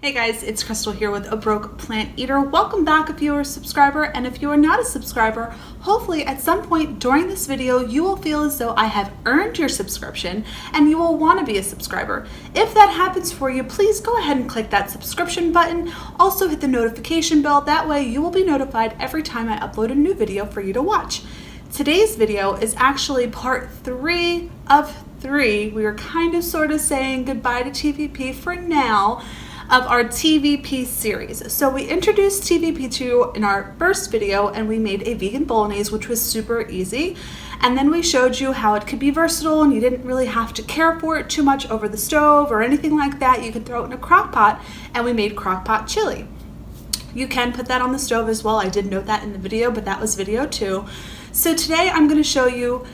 Hey guys, it's Crystal here with A Broke Plant Eater. Welcome back if you are a subscriber, and if you are not a subscriber, hopefully at some point during this video you will feel as though I have earned your subscription and you will want to be a subscriber. If that happens for you, please go ahead and click that subscription button. Also hit the notification bell, that way you will be notified every time I upload a new video for you to watch. Today's video is actually part 3 of 3. We were kind of sort of saying goodbye to TVP for now, of our TVP series. So we introduced TVP to you in our first video and we made a vegan bolognese, which was super easy. And then we showed you how it could be versatile and you didn't really have to care for it too much over the stove or anything like that. You could throw it in a crock pot, and we made crock pot chili. You can put that on the stove as well. I did note that in the video, but that was video 2. So today I'm gonna show you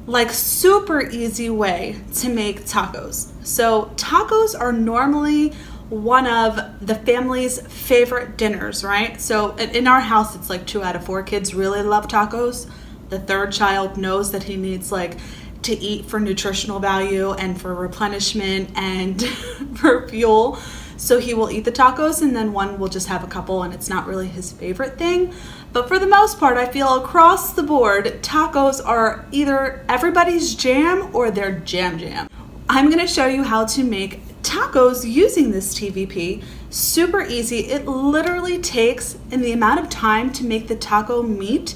like super easy way to make tacos. So tacos are normally one of the family's favorite dinners, right? So in our house, it's like 2 out of 4 kids really love tacos. The 3rd child knows that he needs like to eat for nutritional value and for replenishment and for fuel. So he will eat the tacos, and then one will just have a couple, and it's not really his favorite thing. But for the most part, I feel across the board, tacos are either everybody's jam or their jam. I'm gonna show you how to make tacos using this TVP. Super easy. It literally takes, in the amount of time to make the taco meat,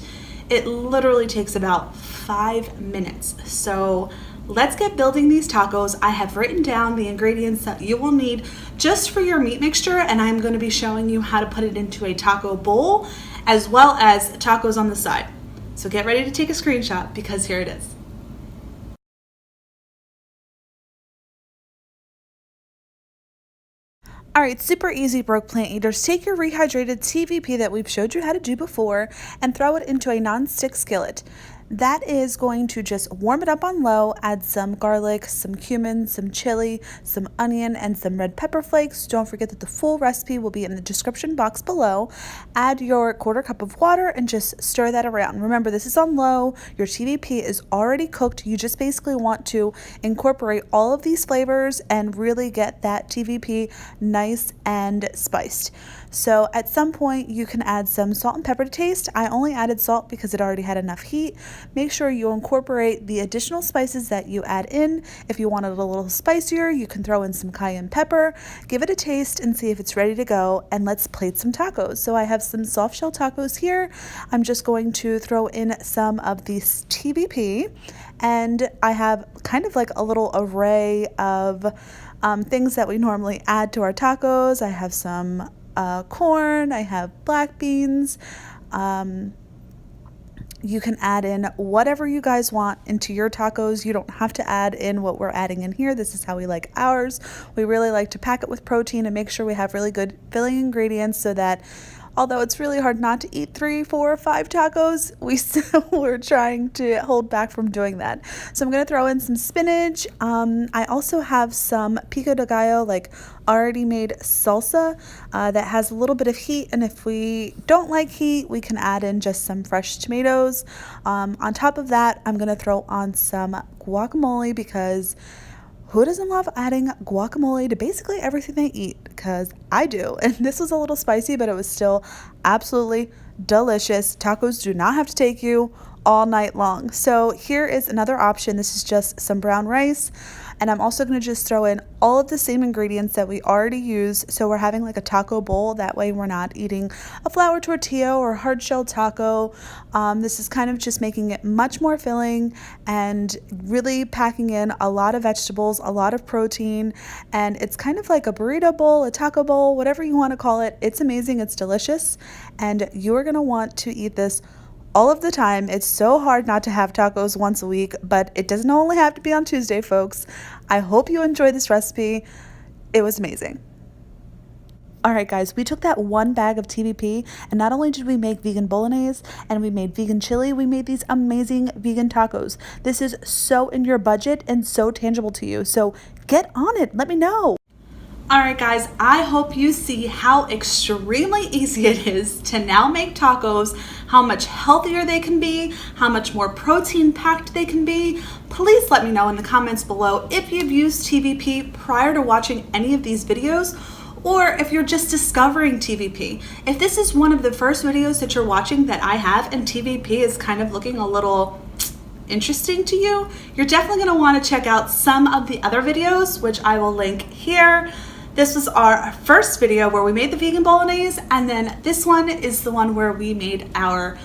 it literally takes about 5 minutes. So let's get building these tacos. I have written down the ingredients that you will need just for your meat mixture, and I'm going to be showing you how to put it into a taco bowl as well as tacos on the side. So get ready to take a screenshot, because here it is. All right, super easy, Broke Plant Eaters. Take your rehydrated TVP that we've showed you how to do before and throw it into a non-stick skillet. That is going to just warm it up on low, add some garlic, some cumin, some chili, some onion, and some red pepper flakes. Don't forget that the full recipe will be in the description box below. Add your 1/4 cup of water and just stir that around. Remember, this is on low. Your TVP is already cooked. You just basically want to incorporate all of these flavors and really get that TVP nice and spiced. So at some point you can add some salt and pepper to taste. I only added salt because it already had enough heat. Make sure you incorporate the additional spices that you add in. If you want it a little spicier, you can throw in some cayenne pepper. Give it a taste and see if it's ready to go, and let's plate some tacos. So I have some soft shell tacos here. I'm just going to throw in some of this TVP, and I have kind of like a little array of things that we normally add to our tacos. I have some corn, I have black beans. You can add in whatever you guys want into your tacos. You don't have to add in what we're adding in here. This is how we like ours. We really like to pack it with protein and make sure we have really good filling ingredients, so that although it's really hard not to eat 3, 4, 5 tacos, we're trying to hold back from doing that. So I'm going to throw in some spinach. I also have some pico de gallo, like already made salsa that has a little bit of heat, and if we don't like heat, we can add in just some fresh tomatoes. On top of that, I'm going to throw on some guacamole, because who doesn't love adding guacamole to basically everything they eat? Because I do. And this was a little spicy, but it was still absolutely delicious. Tacos do not have to take you all night long. So here is another option. This is just some brown rice. And I'm also going to just throw in all of the same ingredients that we already use. So we're having like a taco bowl. That way we're not eating a flour tortilla or a hard shell taco. This is kind of just making it much more filling and really packing in a lot of vegetables, a lot of protein. And it's kind of like a burrito bowl, a taco bowl, whatever you want to call it. It's amazing. It's delicious. And you are going to want to eat this all of the time. It's so hard not to have tacos once a week, but it doesn't only have to be on Tuesday, folks. I hope you enjoyed this recipe. It was amazing. All right, guys, we took that 1 bag of TVP, and not only did we make vegan bolognese and we made vegan chili, we made these amazing vegan tacos. This is so in your budget and so tangible to you. So get on it. Let me know. Alright guys, I hope you see how extremely easy it is to now make tacos, how much healthier they can be, how much more protein packed they can be. Please let me know in the comments below if you've used TVP prior to watching any of these videos, or if you're just discovering TVP. If this is one of the first videos that you're watching that I have and TVP is kind of looking a little interesting to you, you're definitely going to want to check out some of the other videos, which I will link here. This was our first video where we made the vegan bolognese, and then this one is the one where we made our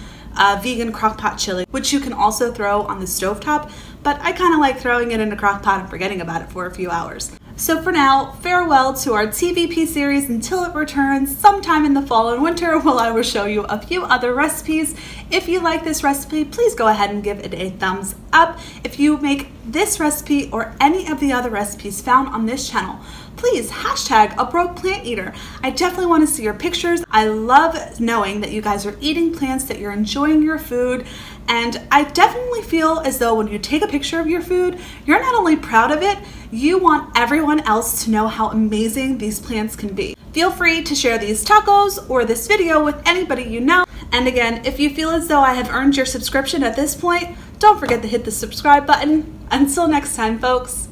vegan crock-pot chili, which you can also throw on the stovetop, but I kind of like throwing it in a crock-pot and forgetting about it for a few hours. So for now, farewell to our TVP series until it returns sometime in the fall and winter, where I will show you a few other recipes. If you like this recipe, please go ahead and give it a thumbs up. If you make this recipe or any of the other recipes found on this channel, please hashtag a broke plant eater. I definitely want to see your pictures. I love knowing that you guys are eating plants, that you're enjoying your food. And I definitely feel as though when you take a picture of your food, you're not only proud of it, you want everyone else to know how amazing these plants can be. Feel free to share these tacos or this video with anybody you know. And again, if you feel as though I have earned your subscription at this point, don't forget to hit the subscribe button. Until next time, folks.